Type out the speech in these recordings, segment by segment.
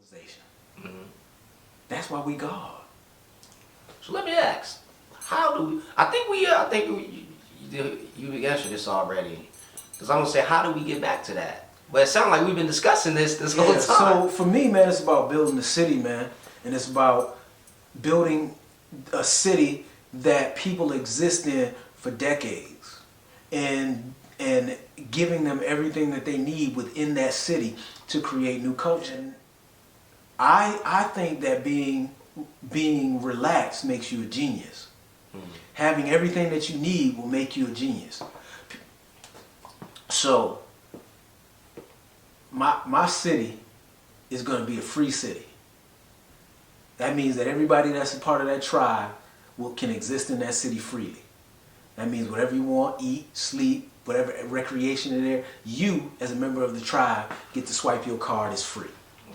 civilization. That's why we God. So let me ask, how do we? I think you answered this already. Because I'm gonna say, how do we get back to that? But it sounds like we've been discussing this whole time. So for me, man, it's about building a city, man, and it's about building a city that people exist in for decades, and giving them everything that they need within that city to create new culture. And I think that being relaxed makes you a genius. Having everything that you need will make you a genius. So my city is going to be a free city. That means that everybody that's a part of that tribe can exist in that city freely. That means whatever you want, eat, sleep, whatever recreation in there, you as a member of the tribe get to swipe your card. It's free.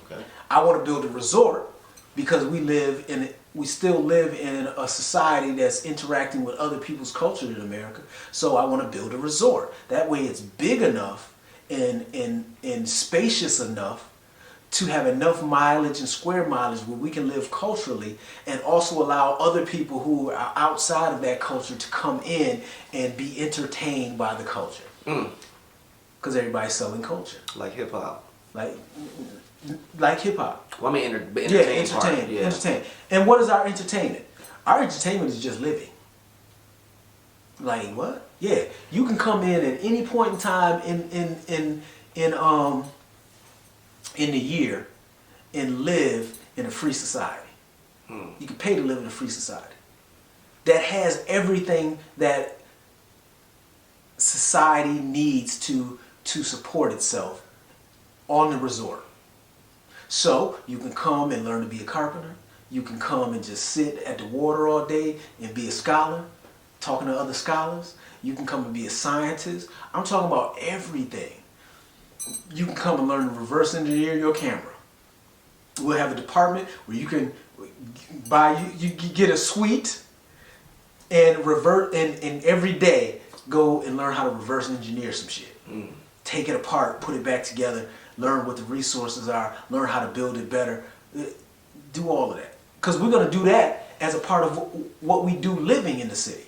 Okay. I want to build a resort because we still live in a society that's interacting with other people's culture in America. So I want to build a resort. That way it's big enough and spacious enough to have enough mileage and square mileage where we can live culturally, and also allow other people who are outside of that culture to come in and be entertained by the culture. Because everybody's selling culture. Like hip hop. Like hip hop. Well, I mean, entertain. And what is our entertainment? Our entertainment is just living. Like what? Yeah, you can come in at any point in time in the year and live in a free society. You can pay to live in a free society that has everything that society needs to support itself on the resort. So you can come and learn to be a carpenter. You can come and just sit at the water all day and be a scholar, talking to other scholars. You can come and be a scientist. I'm talking about everything. You can come and learn to reverse engineer your camera. We'll have a department where you can you get a suite and every day go and learn how to reverse engineer some shit. Take it apart, put it back together, learn what the resources are, learn how to build it better. Do all of that. Because we're going to do that as a part of what we do living in the city.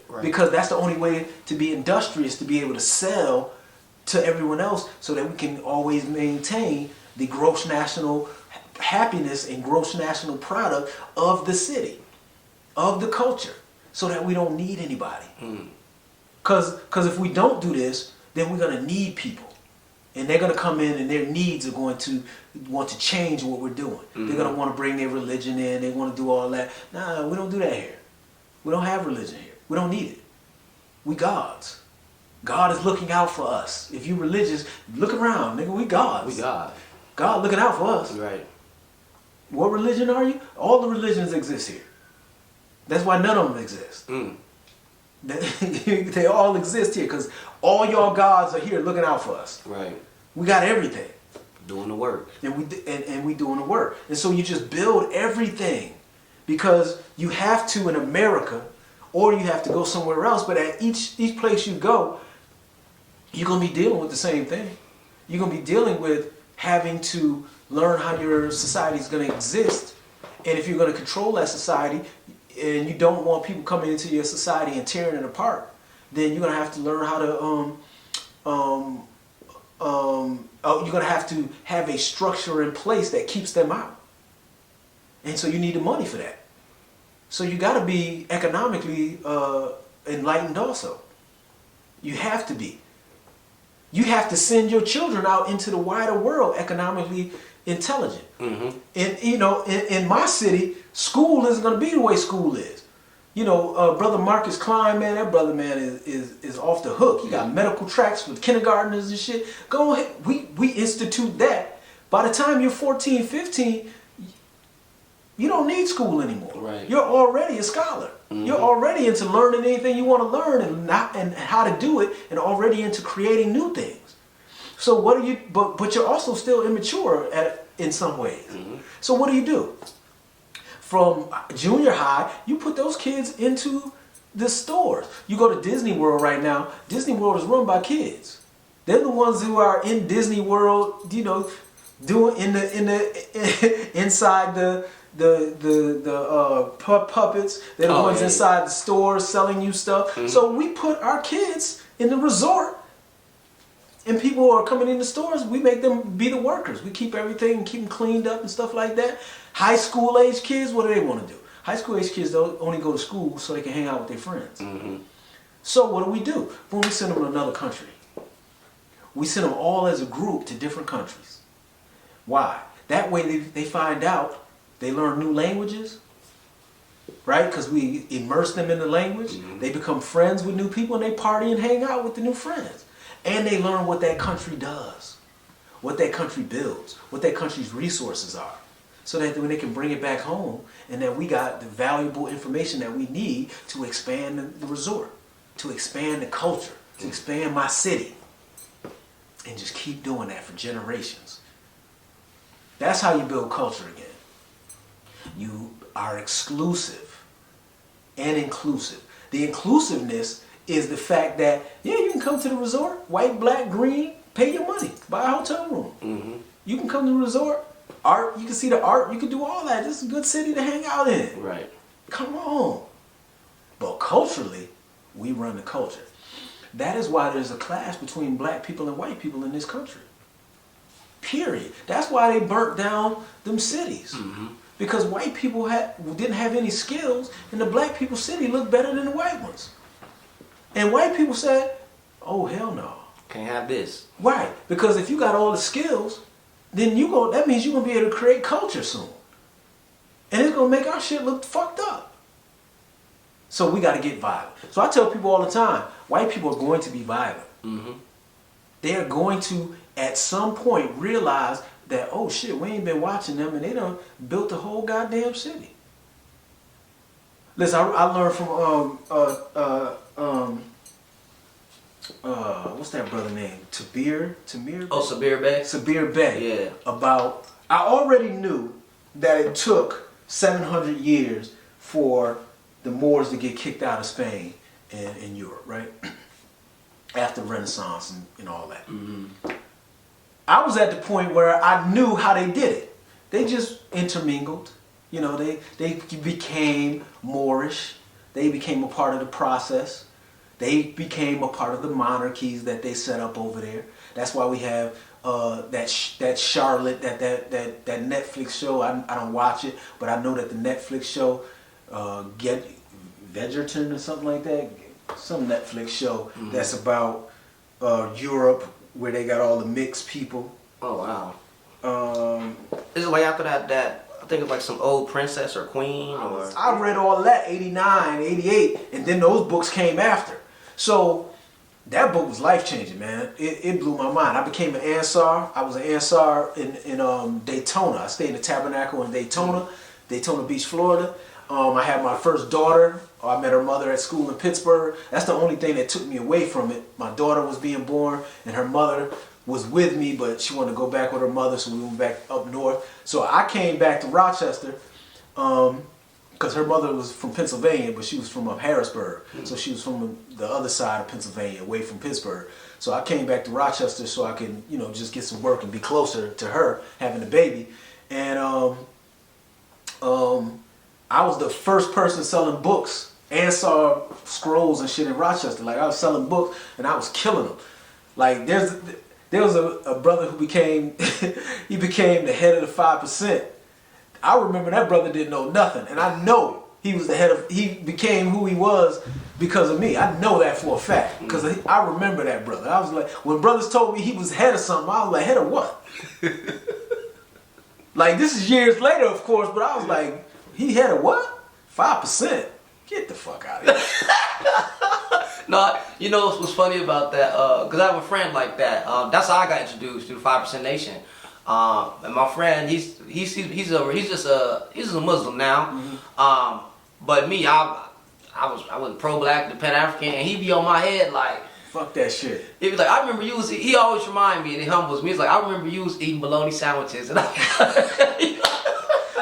Right. Because that's the only way to be industrious, to be able to sell to everyone else, so that we can always maintain the gross national happiness and gross national product of the city, of the culture, so that we don't need anybody. Because if we don't do this, then we're going to need people. And they're going to come in and their needs are going to want to change what we're doing. They're going to want to bring their religion in. They want to do all that. Nah, we don't do that here. We don't have religion here. We don't need it. We gods. God is looking out for us. If you religious, look around, nigga. We gods. We God. God looking out for us. Right. What religion are you? All the religions exist here. That's why none of them exist. They all exist here because all y'all gods are here looking out for us. Right. We got everything. Doing the work. And we doing the work. And so you just build everything, because you have to in America, or you have to go somewhere else. But at each place you go, you're going to be dealing with the same thing. You're going to be dealing with having to learn how your society is going to exist. And if you're going to control that society, and you don't want people coming into your society and tearing it apart, then you're going to have to learn how to, you're going to have a structure in place that keeps them out. And so you need the money for that. So you got to be economically enlightened also. You have to be. You have to send your children out into the wider world economically intelligent. And in my city, school isn't going to be the way school is. Brother Marcus Klein, man, that brother, man, is off the hook. He got medical tracks with kindergartners and shit. Go ahead. We institute that. By the time you're 14, 15, you don't need school anymore. Right. You're already a scholar. You're already into learning anything you want to learn and how to do it, and already into creating new things. So what do you? But you're also still immature in some ways. So what do? From junior high, you put those kids into the stores. You go to Disney World right now. Disney World is run by kids. They're the ones who are in Disney World, doing in the inside the puppets. They're the ones inside the stores selling you stuff. So we put our kids in the resort, and people who are coming in the stores, we make them be the workers. We keep everything, keep them cleaned up and stuff like that. High school age kids, what do they want to do? High school age kids don't only go to school so they can hang out with their friends. So what do? When we send them to another country, we send them all as a group to different countries. Why? That way they find out, they learn new languages, right? Because we immerse them in the language. They become friends with new people, and they party and hang out with the new friends. And they learn what that country does, what that country builds, what that country's resources are. So that when they can bring it back home, and that we got the valuable information that we need to expand the resort, to expand the culture, to expand my city. And just keep doing that for generations. That's how you build culture again. You are exclusive and inclusive. The inclusiveness is the fact that, yeah, you can come to the resort, white, black, green, pay your money, buy a hotel room. You can come to the resort, art, you can see the art, you can do all that. This is a good city to hang out in. Right. Come on. But culturally, we run the culture. That is why there's a clash between black people and white people in this country. Period. That's why they burnt down them cities. Because white people didn't have any skills, and the black people's city looked better than the white ones. And white people said, oh, hell no. Can't have this. Right. Because if you got all the skills, then that means you're going to be able to create culture soon. And it's going to make our shit look fucked up. So we got to get violent. So I tell people all the time, white people are going to be violent. They are going to, at some point, realize that, oh shit, we ain't been watching them, and they done built the whole goddamn city. Listen, I learned from what's that brother name? Tamir? Oh, Sabir Bey? Sabir Bey. Yeah. About, I already knew that it took 700 years for the Moors to get kicked out of Spain and in Europe, right? After Renaissance and all that. I was at the point where I knew how they did it. They just intermingled. You know, they became Moorish. They became a part of the process. They became a part of the monarchies that they set up over there. That's why we have that Charlotte, that Netflix show. I don't watch it, but I know that the Netflix show, Get Vegerton or something like that, some Netflix show that's about Europe, where they got all the mixed people. Oh wow. Is it like after that I think it's like some old princess or queen or? I read all that, 89, 88, and then those books came after. So that book was life-changing, man. It blew my mind. I became an Ansar. I was an Ansar in Daytona. I stayed in the Tabernacle in Daytona Beach, Florida. I had my first daughter. I met her mother at school in Pittsburgh. That's the only thing that took me away from it. My daughter was being born, and her mother was with me, but she wanted to go back with her mother, so we went back up north. So I came back to Rochester, because her mother was from Pennsylvania, but she was from Harrisburg. So she was from the other side of Pennsylvania, away from Pittsburgh. So I came back to Rochester so I could, just get some work and be closer to her, having a baby. And I was the first person selling books, Ansar scrolls and shit in Rochester. Like, I was selling books and I was killing them. Like, there was a brother who became he became the head of the 5%. I remember that brother didn't know nothing, and I know he became who he was because of me. I know that for a fact, because I remember that brother. I was like, when brothers told me he was head of something, I was like, head of what? Like, this is years later, of course, but I was like, he head of what? 5%? Get the fuck out of here. No, you know what's funny about that? Because I have a friend like that. That's how I got introduced to the 5% Nation. And my friend, he's just a Muslim now. But me, I was pro-black, the Pan-African, and he be on my head like, fuck that shit. He was like, I remember you he always remind me, and he humbles me. He's like, I remember you was eating bologna sandwiches, and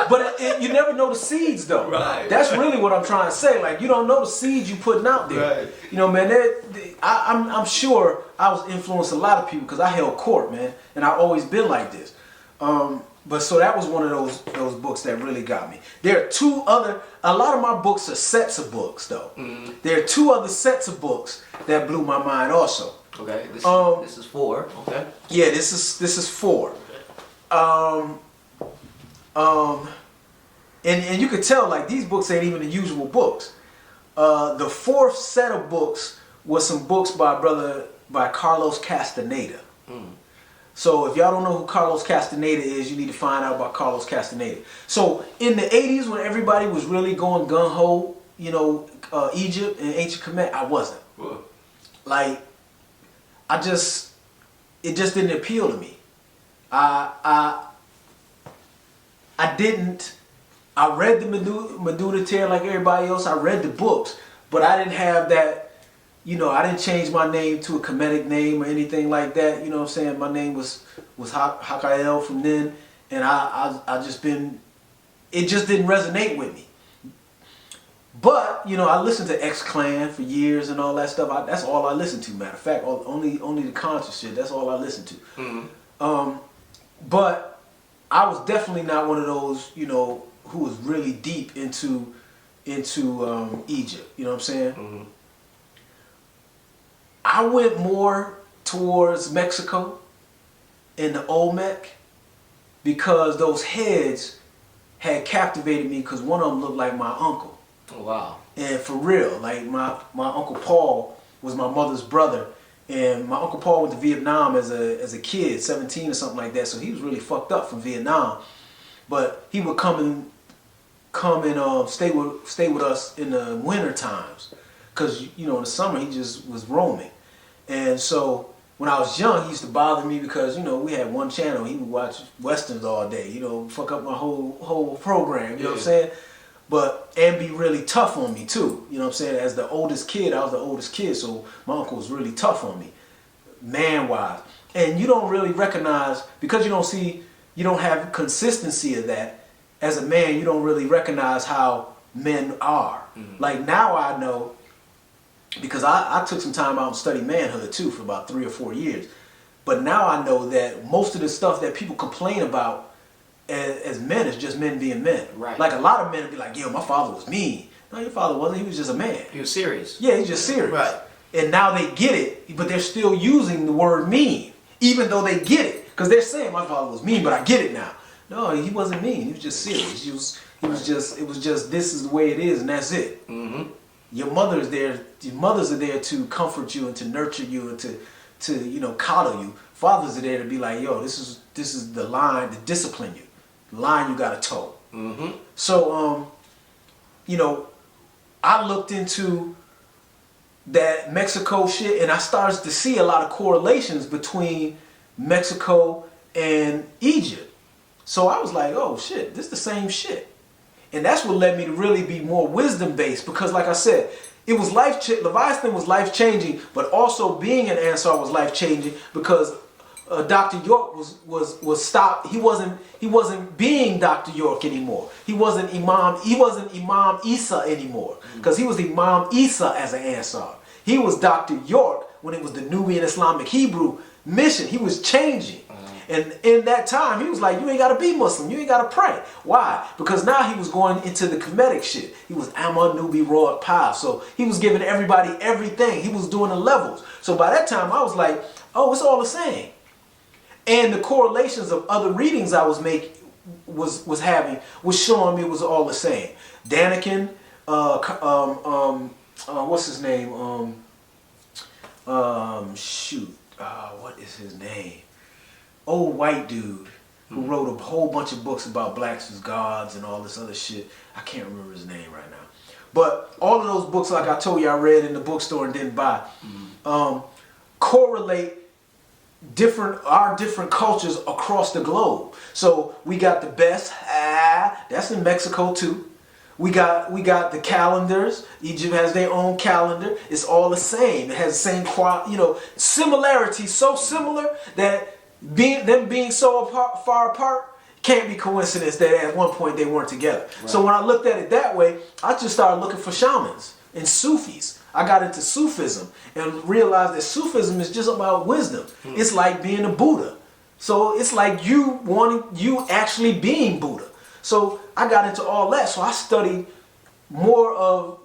But you never know the seeds, though. Right. That's really what I'm trying to say. Like, you don't know the seeds you putting out there. Right. Man, I'm sure I was influenced a lot of people because I held court, man, and I've always been like this. But so that was one of those books that really got me. There are a lot of my books are sets of books though. Mm-hmm. There are 2 other sets of books that blew my mind also. Okay, this is 4. Okay. Yeah, this is 4. Okay. And you could tell like these books ain't even the usual books. The 4th set of books was some books by Carlos Castaneda. Mm. So if y'all don't know who Carlos Castaneda is, you need to find out about Carlos Castaneda. So in the 80s when everybody was really going gung-ho, Egypt and ancient Kemet, I wasn't. What? Like, it just didn't appeal to me. I read the Medulla Tear like everybody else. I read the books, but I didn't have that. I didn't change my name to a Kemetic name or anything like that. You know what I'm saying? My name was Haqi from then, and it just didn't resonate with me. But I listened to X-Clan for years and all that stuff. That's all I listened to. Matter of fact, only the conscious shit. That's all I listened to. Mm-hmm. But I was definitely not one of those who was really deep into Egypt. You know what I'm saying? Mm-hmm. I went more towards Mexico and the Olmec because those heads had captivated me because one of them looked like my uncle. Oh, wow. And for real, like my Uncle Paul was my mother's brother, and my Uncle Paul went to Vietnam as a kid, 17 or something like that, so he was really fucked up from Vietnam. But he would come and stay with us in the winter times. Because, in the summer he just was roaming. And so when I was young, he used to bother me because, we had one channel. He would watch Westerns all day, fuck up my whole program, you know what I'm saying? And be really tough on me too, you know what I'm saying? As the oldest kid, I was the oldest kid, so my uncle was really tough on me, man-wise. And you don't really recognize, because you don't have consistency of that, as a man, you don't really recognize how men are. Mm-hmm. Like now I know, because I took some time out and studied manhood too for about 3 or 4 years. But now I know that most of the stuff that people complain about as men is just men being men. Right. Like a lot of men would be like, yo, my father was mean. No, your father wasn't. He was just a man. He was serious. Yeah, he's just serious. Right. And now they get it, but they're still using the word mean, even though they get it. Because they're saying my father was mean, but I get it now. No, he wasn't mean. He was just serious. It was just this is the way it is, and that's it. Mm-hmm. Your mothers are there to comfort you and to nurture you and to coddle you. Fathers are there to be like, yo, this is the line to discipline you. The line you gotta toe. Mm-hmm. So I looked into that Mexico shit and I started to see a lot of correlations between Mexico and Egypt. So I was like, oh shit, this is the same shit. And that's what led me to really be more wisdom-based because, like I said, it was Leviathan was life-changing, but also being an Ansar was life-changing because Dr. York was stopped. He wasn't being Dr. York anymore. He wasn't Imam Isa anymore because he was Imam Isa as an Ansar. He was Dr. York when it was the Nubian Islamic Hebrew mission. He was changing. And in that time, he was like, you ain't got to be Muslim. You ain't got to pray. Why? Because now he was going into the Kemetic shit. He was Amma, Nubi, Roa, Pa. So he was giving everybody everything. He was doing the levels. So by that time, I was like, oh, it's all the same. And the correlations of other readings I was having was showing me it was all the same. Daniken, what's his name? What is his name? Old white dude who wrote a whole bunch of books about blacks as gods and all this other shit. I can't remember his name right now. But all of those books, like I told you, I read in the bookstore and didn't buy, correlate our different cultures across the globe. So we got the best, that's in Mexico too. We got the calendars. Egypt has their own calendar. It's all the same. It has the same similarity, so similar that being so far apart can't be coincidence that at one point they weren't together. Right. So when I looked at it that way, I just started looking for shamans and Sufis. I got into Sufism and realized that Sufism is just about wisdom. It's like being a Buddha. So it's like you actually being Buddha. So I got into all that. So I studied more of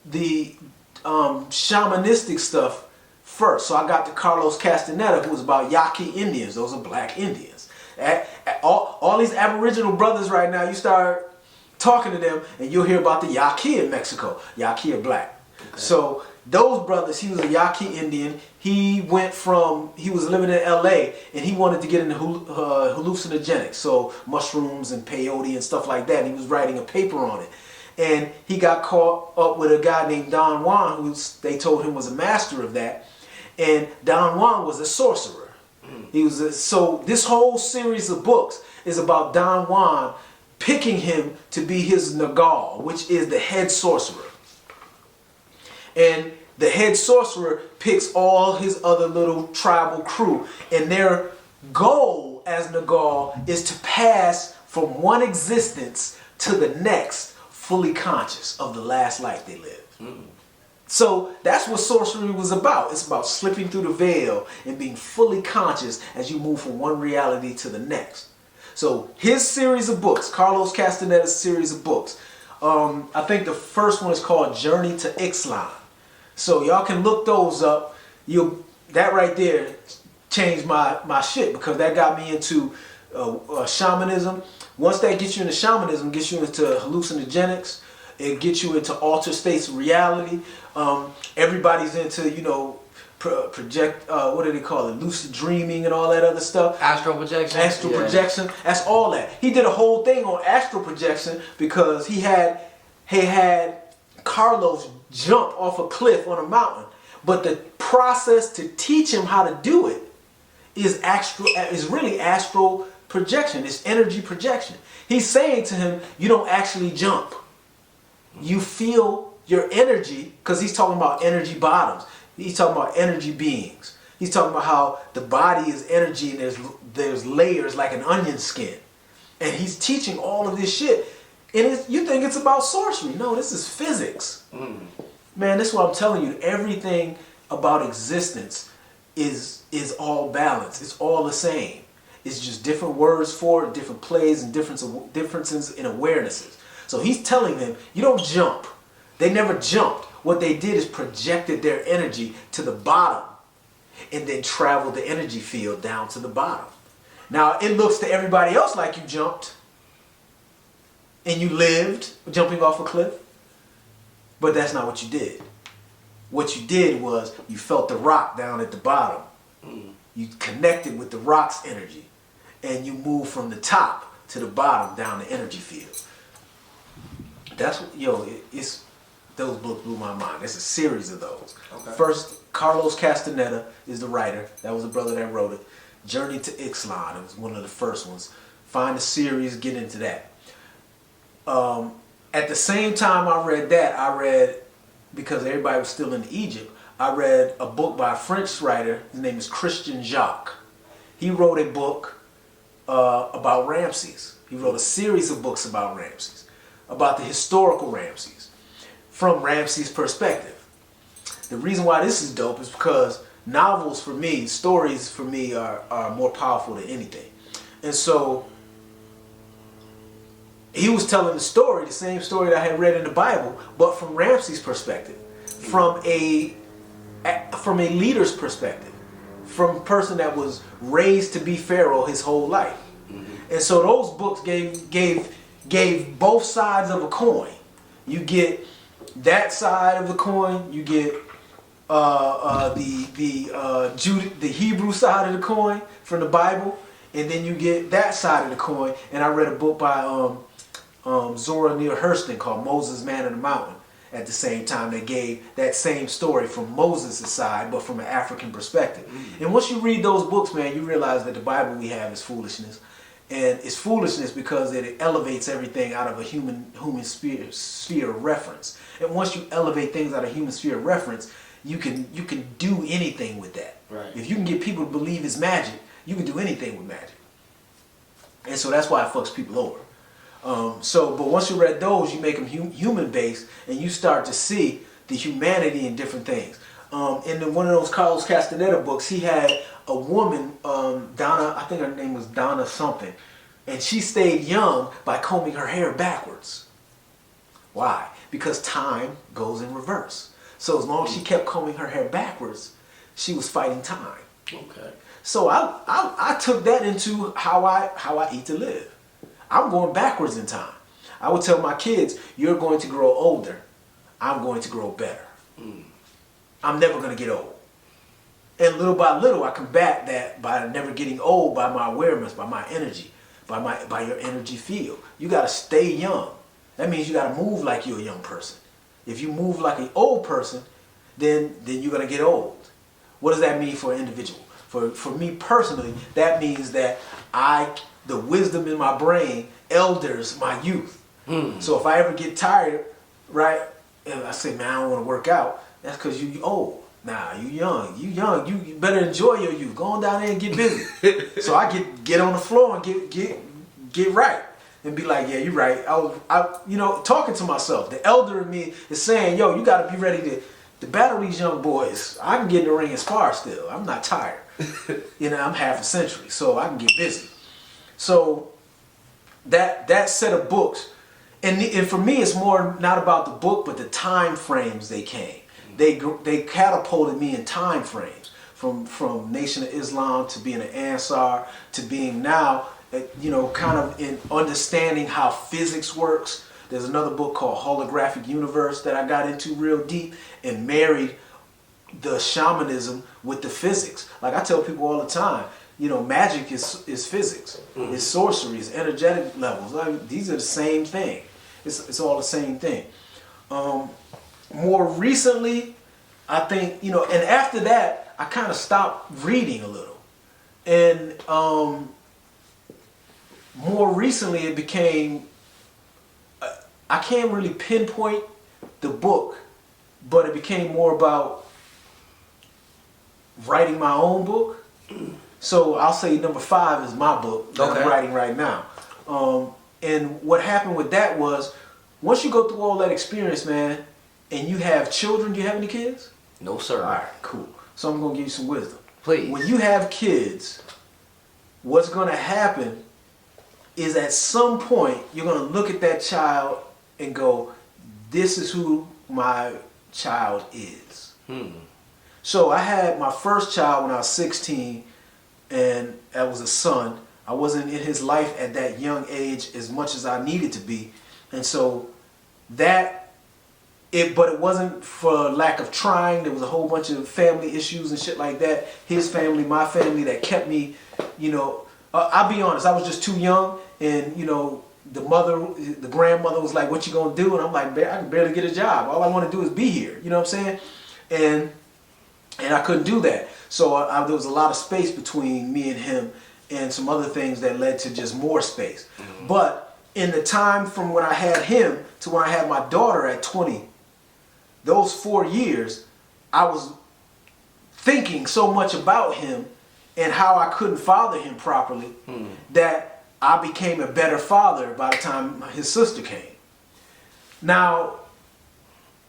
the shamanistic stuff first. So I got to Carlos Castaneda, who was about Yaqui Indians. Those are black Indians. All these Aboriginal brothers right now, you start talking to them and you'll hear about the Yaqui in Mexico. Yaqui are black. Okay. So those brothers, he was a Yaqui Indian. He was living in LA and he wanted to get into hallucinogenics. So mushrooms and peyote and stuff like that. And he was writing a paper on it. And he got caught up with a guy named Don Juan, who they told him was a master of that. And Don Juan was a sorcerer. So this whole series of books is about Don Juan picking him to be his Nagal, which is the head sorcerer. And the head sorcerer picks all his other little tribal crew. And their goal as Nagal is to pass from one existence to the next, fully conscious of the last life they lived. So that's what sorcery was about. It's about slipping through the veil and being fully conscious as you move from one reality to the next. So his series of books, Carlos Castaneda's series of books, I think the first one is called Journey to Ixtlan. So y'all can look those up. That right there changed my shit, because that got me into shamanism. Once that gets you into shamanism, gets you into hallucinogenics, it gets you into altered states of reality. Everybody's into, what do they call it? Lucid dreaming and all that other stuff. Astral projection. Astral projection. That's all that. He did a whole thing on astral projection because he had Carlos jump off a cliff on a mountain. But the process to teach him how to do it is really astral projection. It's energy projection. He's saying to him, you don't actually jump. You feel your energy, because he's talking about energy bottoms. He's talking about energy beings. He's talking about how the body is energy and there's layers like an onion skin. And he's teaching all of this shit. And you think it's about sorcery. No, this is physics. Man, this is what I'm telling you. Everything about existence is all balance. It's all the same. It's just different words for it, different plays, and differences in awarenesses. So he's telling them, you don't jump. They never jumped. What they did is projected their energy to the bottom and then traveled the energy field down to the bottom. Now, it looks to everybody else like you jumped and you lived jumping off a cliff, but that's not what you did. What you did was you felt the rock down at the bottom. You connected with the rock's energy and you moved from the top to the bottom down the energy field. That's what, those books blew my mind. There's a series of those. Okay. First, Carlos Castaneda is the writer. That was the brother that wrote it. Journey to Ixtlan. It was one of the first ones. Find the series, get into that. At the same time I read, because everybody was still in Egypt, I read a book by a French writer. His name is Christian Jacques. He wrote a book about Ramses. He wrote a series of books about Ramses, about the historical Ramses, from Ramses' perspective. The reason why this is dope is because novels for me, stories for me are more powerful than anything. And so he was telling the story, the same story that I had read in the Bible, but from Ramses' perspective, from a leader's perspective, from a person that was raised to be Pharaoh his whole life. And so those books gave both sides of a coin. You get that side of the coin. You get the Hebrew side of the coin from the Bible, and then you get that side of the coin. And I read a book by Zora Neale Hurston called Moses, Man of the Mountain. At the same time, they gave that same story from Moses' side, but from an African perspective. And once you read those books, man, you realize that the Bible we have is foolishness. And it's foolishness because it elevates everything out of a human sphere of reference. And once you elevate things out of human sphere of reference, you can do anything with that. Right. If you can get people to believe it's magic, you can do anything with magic. And so that's why it fucks people over. But once you read those, you make them human-based, and you start to see the humanity in different things. In one of those Carlos Castaneda books, he had a woman, Donna, I think her name was Donna something, and she stayed young by combing her hair backwards. Why? Because time goes in reverse. So as long as she kept combing her hair backwards, she was fighting time. Okay. So I took that into how I eat to live. I'm going backwards in time. I would tell my kids, you're going to grow older. I'm going to grow better. I'm never going to get old. And little by little, I combat that by never getting old, by my awareness, by my energy, by your energy field. You got to stay young. That means you got to move like you're a young person. If you move like an old person, then you're going to get old. What does that mean for an individual? For me personally, that means that the wisdom in my brain elders my youth. So if I ever get tired, right, and I say, man, I don't want to work out, that's because you old. Nah, you young. You better enjoy your youth. Go on down there and get busy. So I get on the floor and get right. And be like, yeah, you're right. I talking to myself. The elder in me is saying, yo, you got to be ready to battle these young boys. I can get in the ring and spar still. I'm not tired. I'm half a century, so I can get busy. So that set of books, and for me, it's more not about the book, but the time frames they came. They catapulted me in time frames from Nation of Islam to being an Ansar to being now, kind of in understanding how physics works. There's another book called Holographic Universe that I got into real deep and married the shamanism with the physics. Like I tell people all the time, magic is physics. It's sorcery, it's energetic levels. These are the same thing. It's all the same thing. More recently, I think, and after that, I kind of stopped reading a little. And more recently, it became, I can't really pinpoint the book, but it became more about writing my own book. So I'll say number 5 is my book that I'm writing right now. And what happened with that was, once you go through all that experience, man, and you have children, do you have any kids? No, sir. All right, cool. So I'm going to give you some wisdom. Please. When you have kids, what's going to happen is at some point, you're going to look at that child and go, this is who my child is. So I had my first child when I was 16, and that was a son. I wasn't in his life at that young age as much as I needed to be. And so but it wasn't for lack of trying. There was a whole bunch of family issues and shit like that. His family, my family, that kept me, I'll be honest, I was just too young, and, the grandmother was like, what you gonna do? And I'm like, I can barely get a job. All I want to do is be here. You know what I'm saying? And I couldn't do that. So there was a lot of space between me and him, and some other things that led to just more space. But in the time from when I had him to when I had my daughter at 20, those 4 years, I was thinking so much about him and how I couldn't father him properly that I became a better father by the time his sister came. Now,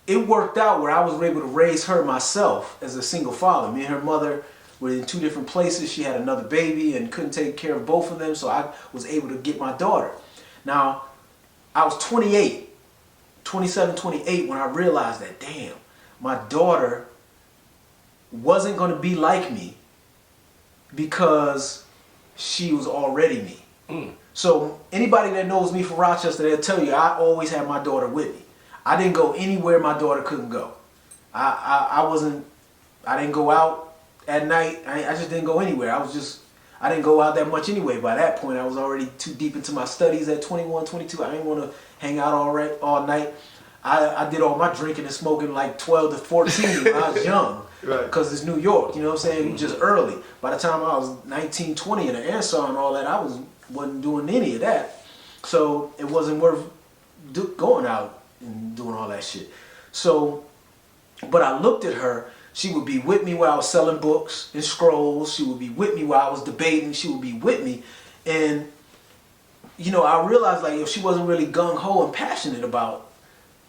it worked out where I was able to raise her myself as a single father. Me and her mother were in 2 different places. She had another baby and couldn't take care of both of them, so I was able to get my daughter. Now, I was 27, 28 when I realized that, damn, my daughter wasn't going to be like me because she was already me. So anybody that knows me from Rochester, they'll tell you I always had my daughter with me. I didn't go anywhere my daughter couldn't go. I didn't go out at night. I just didn't go anywhere. I didn't go out that much anyway. By that point, I was already too deep into my studies at 21, 22. I didn't want to hang out all night. I did all my drinking and smoking like 12 to 14 when I was young. Right. Because it's New York, you know what I'm saying? Just early. By the time I was 19, 20 in the Ansar and all that, I wasn't doing any of that. So it wasn't worth going out and doing all that shit. So, but I looked at her. She would be with me while I was selling books and scrolls. She would be with me while I was debating. She would be with me. And, I realized like, she wasn't really gung-ho and passionate about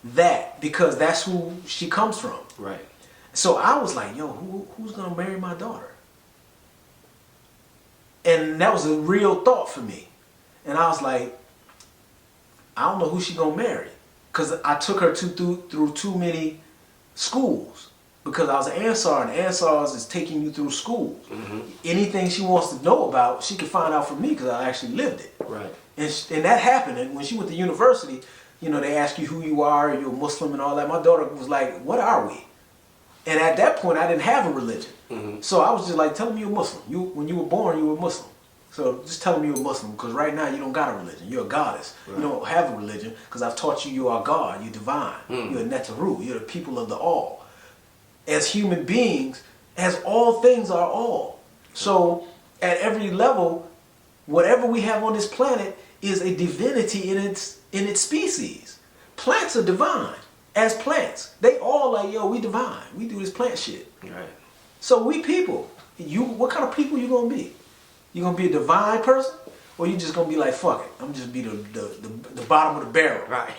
that because that's who she comes from. Right. So I was like, yo, who's going to marry my daughter? And that was a real thought for me. And I was like, I don't know who she gonna marry. Because I took her through too many schools. Because I was an Ansar, and Ansars is taking you through schools. Anything she wants to know about, she can find out from me because I actually lived it. Right. And that happened. And when she went to university, you know, they ask you who you are, you're a Muslim and all that. My daughter was like, what are we? And at that point, I didn't have a religion. So I was just like, tell them you're a Muslim. When you were born, you were a Muslim. So just tell them you're a Muslim, because right now you don't got a religion. You're a goddess. Right. You don't have a religion because I've taught you are God. You're divine. You're a Netaru. You're the people of the all. As human beings, as all things are all. So at every level, whatever we have on this planet is a divinity in its species. Plants are divine as plants. They all like, yo, we divine. We do this plant shit. Right. So we people. What kind of people you gonna be? You gonna be a divine person, or you just gonna be like, fuck it, I'm just be the bottom of the barrel? Right.